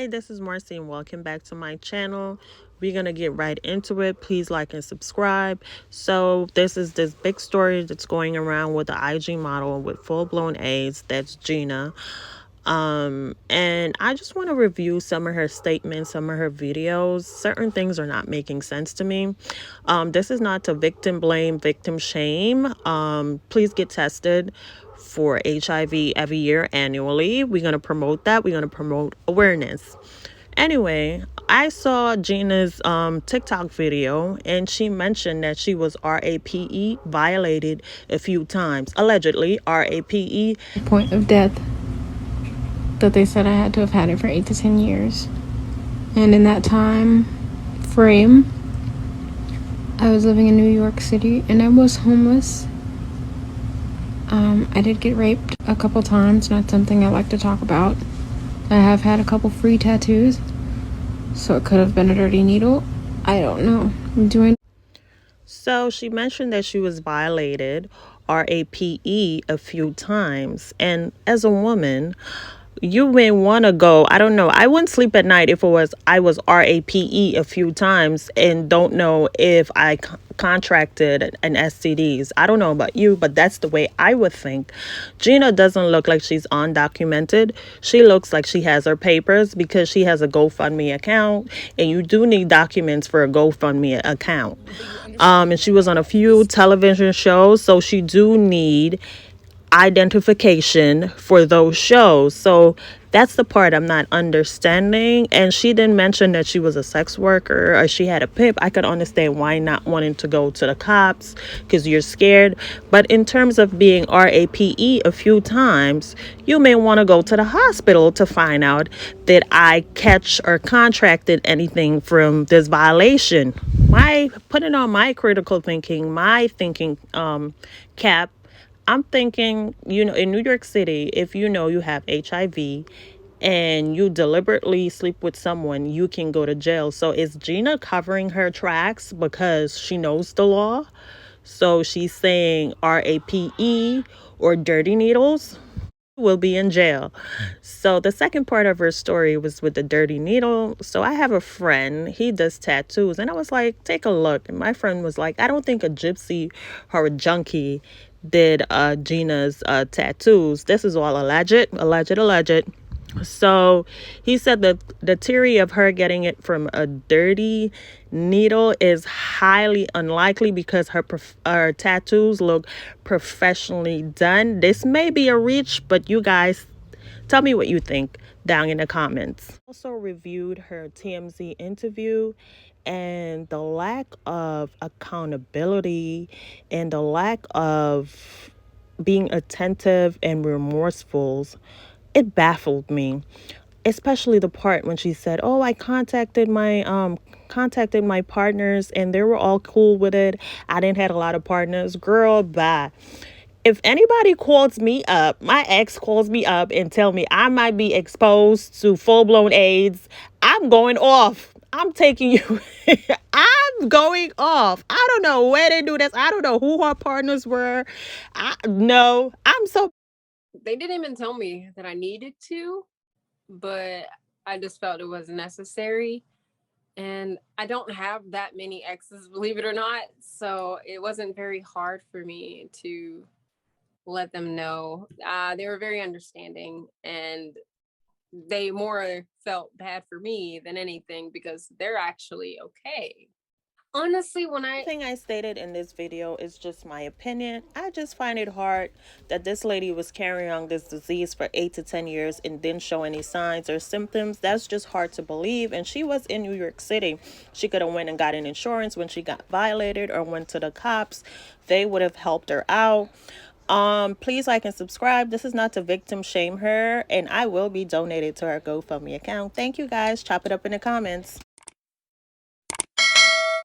Hi, this is Marcy and welcome back to my channel. We're gonna get right into it. Please like and subscribe. So this big story that's going around with the IG model with full-blown AIDS. That's Gena. And I just want to review some of her statements, some of her videos. Certain things are not making sense to me. This is not to victim blame, victim shame. Please get tested for HIV every year annually. We're going to promote that. We're going to promote awareness. Anyway, I saw Gena's TikTok video, and she mentioned that she was RAPE violated a few times. Allegedly, RAPE. Point of death, that they said I had to have had it for 8 to 10 years. And in that time frame, I was living in New York City and I was homeless. I did get raped a couple times, not something I like to talk about. I have had a couple free tattoos, so it could have been a dirty needle. I don't know. So she mentioned that she was violated, RAPE, a few times. And as a woman, you may want to go. I don't know. I wouldn't sleep at night if I was RAPE a few times and don't know if I contracted an STDs. I don't know about you, but that's the way I would think. Gena doesn't look like she's undocumented. She looks like she has her papers because she has a GoFundMe account, and you do need documents for a GoFundMe account. And she was on a few television shows, so she do need identification for those shows. So that's the part I'm not understanding. And she didn't mention that she was a sex worker or she had a pimp. I could understand why not wanting to go to the cops because you're scared. But in terms of being RAPE a few times, you may want to go to the hospital to find out that I catch or contracted anything from this violation. My putting on my critical thinking, my thinking cap, I'm thinking, in New York City, if you know you have HIV and you deliberately sleep with someone, you can go to jail. So is Gena covering her tracks because she knows the law? So she's saying RAPE or dirty needles will be in jail. So the second part of her story was with the dirty needle. So I have a friend, he does tattoos, and I was like, take a look. And my friend was like, I don't think a gypsy or a junkie did Gena's tattoos. This is all alleged. So he said that the theory of her getting it from a dirty needle is highly unlikely because her tattoos look professionally done. This may be a reach, but you guys tell me what you think down in the comments. Also reviewed her TMZ interview, and the lack of accountability and the lack of being attentive and remorseful, it baffled me, especially the part when she said, oh, I contacted my partners and they were all cool with it. I didn't have a lot of partners. Girl, bye. If anybody calls me up, my ex calls me up and tell me I might be exposed to full-blown AIDS, I'm going off. I'm taking you. I'm going off. I don't know where they do this. I don't know who her partners were. No, I'm so. They didn't even tell me that I needed to, but I just felt it was necessary. And I don't have that many exes, believe it or not. So it wasn't very hard for me to let them know. They were very understanding, and they more felt bad for me than anything because they're actually okay. Honestly, Everything I stated in this video is just my opinion. I just find it hard that this lady was carrying on this disease for 8 to 10 years and didn't show any signs or symptoms. That's just hard to believe. And she was in New York City. She could have went and got an insurance when she got violated or went to the cops. They would have helped her out. Please like and subscribe. This is not to victim shame her, and I will be donated to her GoFundMe account. Thank you guys. Chop it up in the comments.